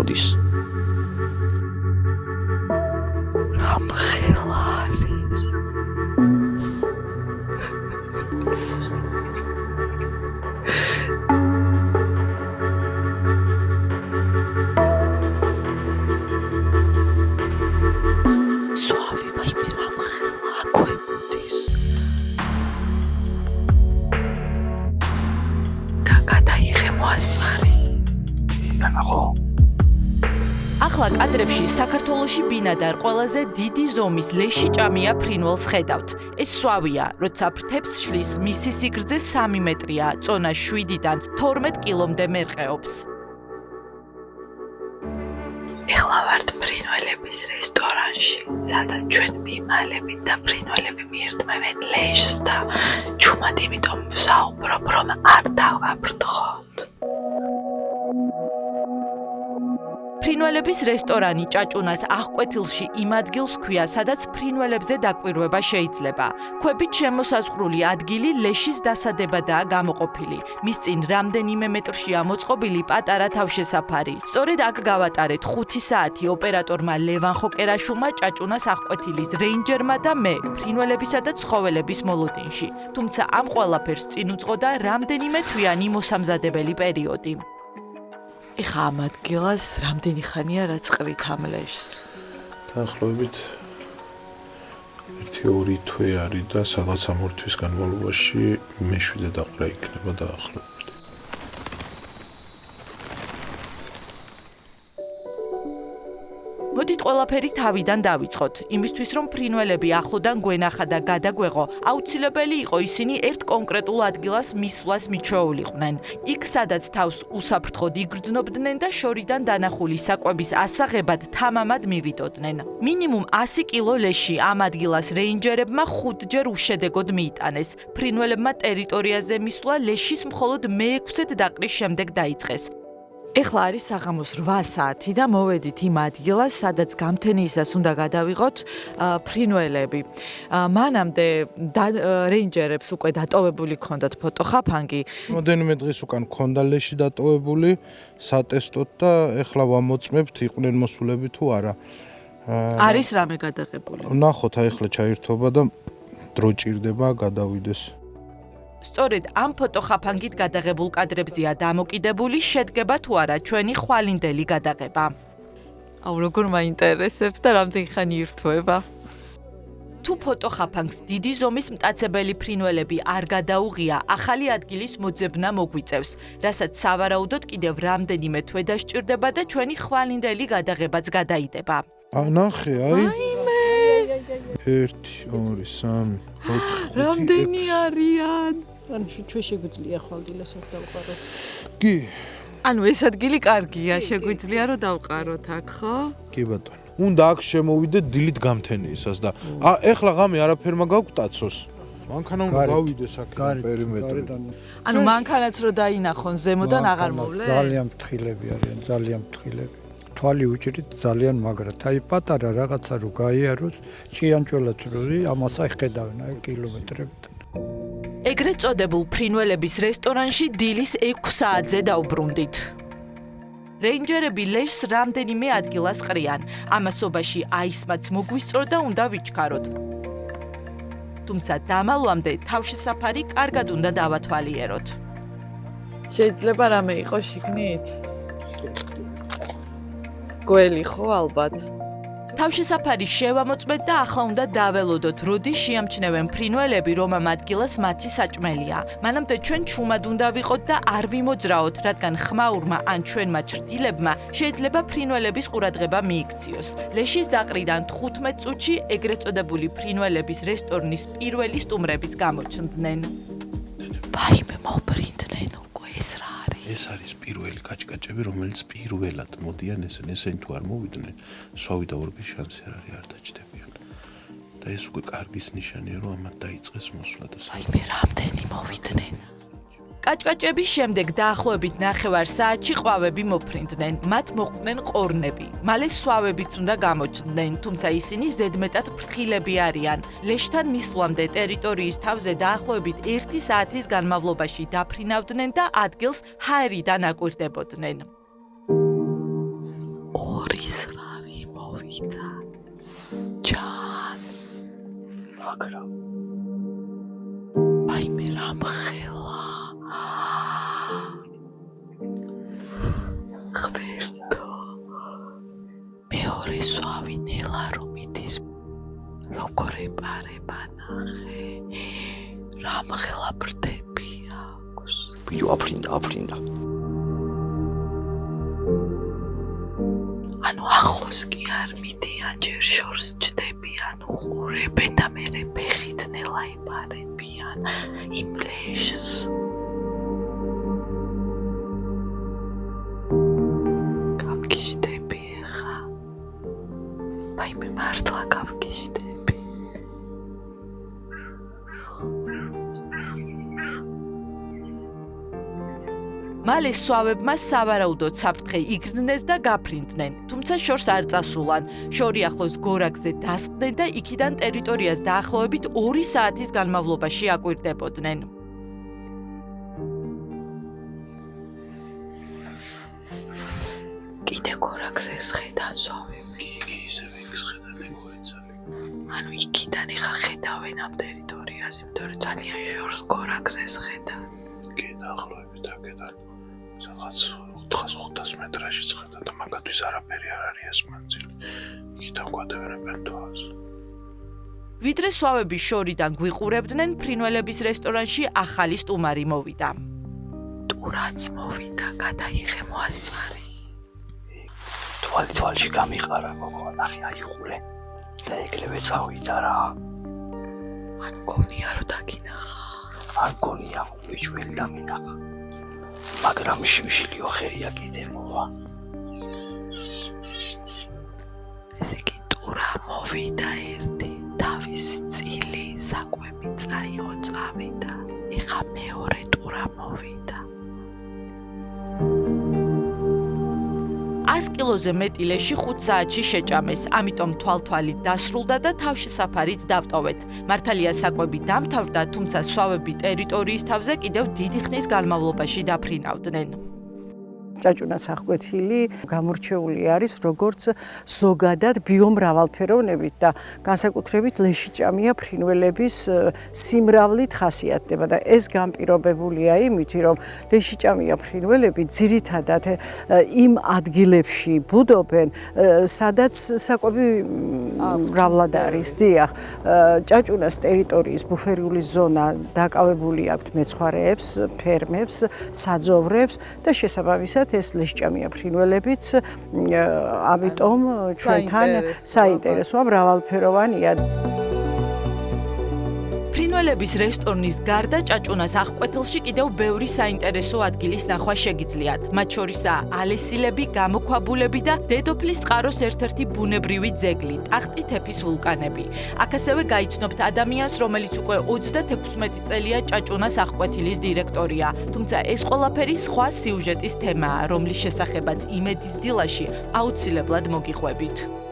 მოდის. რამხელა არის. სვავი მაიმე რამხელა აქვე მოდის. და გადაიღე მოასწარი. განაღო. ახლა კადრებში საქართველოში ბინადარ ყველაზე დიდი ზომის ლეში ჭამია ფრინველს ხედავთ. ეს სვავია, როცა ფრთებს შლის, მისი სიგრძე 3 მეტრია, წონა 7-დან 12 კილომდე მერყეობს. ეხლა ვართ ფრინველების რესტორანში, სადაც ჩვენ მიმალებით და ფრინველები მიირთმევენ ლეშს და ჩუმად იმიტომ ვსაუბრობ, რომ არ დავაფრთხოთ. ფრინველების რესტორანი ჭაჭუნას აღკვეთილში იმ ადგილს ჰქვია, სადაც ფრინველებზე დაკვირვება შეიძლება. ქვებით შემოსაზღვრული ადგილი ლეშის დასადებადაა გამოყოფილი. მის წინ რამდენიმე მეტრშია მოწყობილი პატარა თავშესაფარი. სწორედ აქ გავატარეთ 5 საათი ოპერატორმა ლევან ხოკერაშვილმა ჭაჭუნას აღკვეთილის რეინჯერმა და მე ფრინველებისა და ცხოველების მოლოდინში. თუმცა ამ ყველაფერს წინ უძღოდა რამდენიმე თვიანი მოსამზადებელი პერიოდი. ეხა ამ ადგილას რამდენი ხანია რაც ყრით ამ ლეშს? დაახლოებით 1-2 თვე არის და სადღაც 3 თვის განმავლობაში მე-7 დაყრა იქნება დაახლოებით. მოდით ყველაფერი თავიდან დავიწყოთ. იმისთვის რომ ფრინველები ახლოდან გვენახა და გადაგვეღო, აუცილებელი იყო ისინი ერთ კონკრეტულ ადგილას მისვლას მიჩვეულიყვნენ. იქ სადაც თავს უსაფრთხოდ იგრძნობდნენ და შორიდან დანახული საკვების ასაღებად თამამად მივიდოდნენ. მინიმუმ 100 კილო ლეში ამ ადგილას რეინჯერებმა 5-ჯერ უშედეგოდ მიიტანეს. ფრინველებმა ტერიტორიაზე მისვლა ლეშის მხოლოდ მე-6-ად დაყრის შემდეგ დაიწყეს. ეხლა არის საღამოს 8 საათი და მოვედით იმ ადგილას, სადაც გამთენიისას უნდა გადავიღოთ ფრინველები. მანამდე რეინჯერებს უკვე დატოვებული ჰქონდათ ფოტოხაფანგი. მოდენიმე დღის უკან ჰქონდა ლეში დატოვებული სატესტოდ და ეხლა ვამოწმებთ იყვნენ მოსულები თუ არა. არის რამე გადაღებული? ნახოთ, აი ეხლა ჩაირთვება და დრო ჭირდება გადავიდეს. სწორედ ამ ფოტოხაფანგით გადაღებულ კადრებზეა დამოკიდებული შედგება თუ არა ჩვენი ხვალინდელი გადაღება. აუ როგორ მაინტერესებს და რამდენი ხანი ირთვება? თუ ფოტოხაფანგს დიდი ზომის მტაცებელი ფრინველები არ გადაუღია, ახალი ადგილის მოძებნა მოგვიწევს, რასაც სავარაუდოდ კიდევ რამდენიმე თვე დასჭირდება და ჩვენი ხვალინდელი გადაღებაც გადაიდება. ნახე, აი 1 2 3 4 რამდენი არიან? ან ჩვენ შეგვიძლია ხვალდილასაც დავყაროთ. კი, ანუ ეს ადგილი კარგია, შეგვიძლია რომ დავყაროთ აქ, ხო? კი ბატონო. უნდა აქ შემოვიდეთ დილით გამთენიისას და ეხლა ღამე არაფერმა გაგვტაცოს. მანქანა უნდა გავიდეს აქ პერიმეტრი. ანუ მანქანაც რო დაინახონ ზემოდან აღარ მოვლენ? ძალიან ფრთხილები არიან, ძალიან ფრთხილები. თვალი უჭირით ძალიან მაგრად. აი პატარა რაღაცა რო გაიაროს, ჭიანჭველაც რო ამას აი ხედავენ აი კილომეტრებთან. ეგრეთ წოდებულ ფრინველების რესტორანში დილის 6 საათზე დავბრუნდით. რეინჯერები ლეშს რამდენიმე ადგილას ყრიან. ამასობაში აისმაც მოგვისწრო და უნდა ვიჩქაროთ. თუმცა დამალვამდე თავშესაფარი კარგად უნდა დავათვალიეროთ. შეიძლება რამე იყოს შიგნით? გველი ხო ალბათ? თავშესაფარი შევამოწმეთ და ახლა უნდა დაველოდოთ, როდის შეამჩნევენ ფრინველები, რომ ამ ადგილას მათი საჭმელია. მანამდე ჩვენ ჩუმად უნდა ვიყოთ და არ ვიმოძრაოთ, რადგან ხმაურმა ან ჩვენმა ჩრდილებმა შეიძლება ფრინველების ყურადღება მიიქციოს. ლეშის დაყრიდან 15 წუთში ეგრეთ წოდებული ფრინველების რესტორნის პირველი სტუმრებიც გამოჩნდნენ. ვაიმე მოპრინდნენ უკვე ეს რა არის? ეს არის პირველი კაჭკაჭები, რომელიც პირველად მოდიან ესენი თუ არ მოვიდნენ, სვავი და ორბის შანსი არ დაჭდებიან. და ეს უკვე კარგის ნიშანია, რომ ამათ დაიწყეს მოსვლა და ვაიმე რამდენი მოვიდნენ? კაჭკაჭების შემდეგ დაახლოებით 9 საათში ყვავები მოფრინდნენ, მათ მოხვდნენ ყორნები. მალე სვავებიც უნდა გამოჩნდნენ, თუმცა ისინი ზედმეტად ფრთხილები არიან. ლეშთან მისვლამდე ტერიტორიის თავზე დაახლოებით 1 საათის განმავლობაში დაფრინავდნენ და ადგილს ჰაერიდან აკვირდებოდნენ. ორის რავი მოვიდა ჯან მაგრამ აი მე რამხელა ხვერდო მეორე სვავი ნელა რომ ითის როგორ ეპარება ნახე რამხელა ბრდები აქვს ბიჭო აფრინდა ანუ ახლოს კი არ მიდიან ჯერ შორს ჯდებიან უყურებენ და მერე ფეხით ნელა იპარებიან იმ ლეშს გავგიჟდები ხა აი მე მართლა გავგიჟდები მალე სვავებმა სავარაუდოდ საფრთხე იგრძნეს და გაფრინდნენ, თუმცა შორს არ წასულან. შორი ახლოს გორაკზე დასყდნენ და იქიდან ტერიტორიას დაახლოებით 2 საათის განმავლობაში აკვირდებოდნენ. კიდე გორაკზე სხედან სვავები. კი ისევე ხედან ეგოეცალი. ანუ იქიდან ხა ხედავენ ამ ტერიტორიას, იმიტომ რომ ძალიან შორს გორაკზე სხედან. კი დაახლოებით აქედან რაღაც 400-500 მეტრაში ხედან და მაგათვის არაფერი არ არის ეს მანძილი. იქიდან გვადევნებენ თვალს. ვიდრე სვავები შორიდან გვიყურებდნენ, ფრინველების რესტორანში ახალი სტუმარი მოვიდა. ტურაც მოვიდა, გადაიღე მოასწარი. თვალში გამიყარა გოგო ნახე აიყურე და ეკლევე წავიდა რა ან გონია რომ დაგინახა არ გონია უიჩველი დამინახა მაგრამ შიმშილიო ხერია კიდე მოვა ესე კი ტურა მოვიდა ერთი თავისი წილი საკვები წაიღო წავიდა ეხა მეორე ტურა მოვიდა 100 კილოზე მეტი ლეში 5 საათში შეჭამეს, ამიტომ თვალთვალით დასრულდა და თავშესაფარიც დავტოვეთ. მართალია საკვები დამთავრდა, თუმცა სვავები ტერიტორიის თავზე კიდევ დიდი ხნის განმავლობაში დაფრინავდნენ. ჭაჭუნას აღკვეთილი გამორჩეული არის როგორც ზოგადად ბიომრავალფეროვნებით და განსაკუთრებით ლეშიჭამია ფრინველების სიმრავლით ხასიათდება და ეს განპირობებულია იმით, რომ ლეშიჭამია ფრინველები ძირითადად იმ ადგილებში ბუდობენ, სადაც საკვები მრავლად არის. დიახ, ჭაჭუნას ტერიტორიის ბუფერული ზონა დაკავებული აქვთ მეცხვარეებს, ფერმებს, საძოვრებს და შესაბამისად ეს ლეშიჭამია ფრინველებიც ამიტომ ჩვენთან საინტერესოა მრავალფეროვანია. ფრინველების რესტორნის გარდა ჭაჭუნას აღკვეთილში კიდევ ბევრი საინტერესო ადგილის ნახვა შეგიძლიათ. მათ შორისაა ალესილები, გამოქვაბულები და დედოფლის წყაროს ერთ-ერთი ბუნებრივი ძეგლი, ტახტი თეფის ვულკანები. აქ ასევე გაიცნობთ ადამიანს, რომელიც უკვე 36 წელია ჭაჭუნას აღკვეთილის დირექტორია. თუმცა ეს ყველაფერი სხვა სიუჟეტის თემაა, რომლის შესახებაც იმედის დილაში აუცილებლად მოგიყვებით.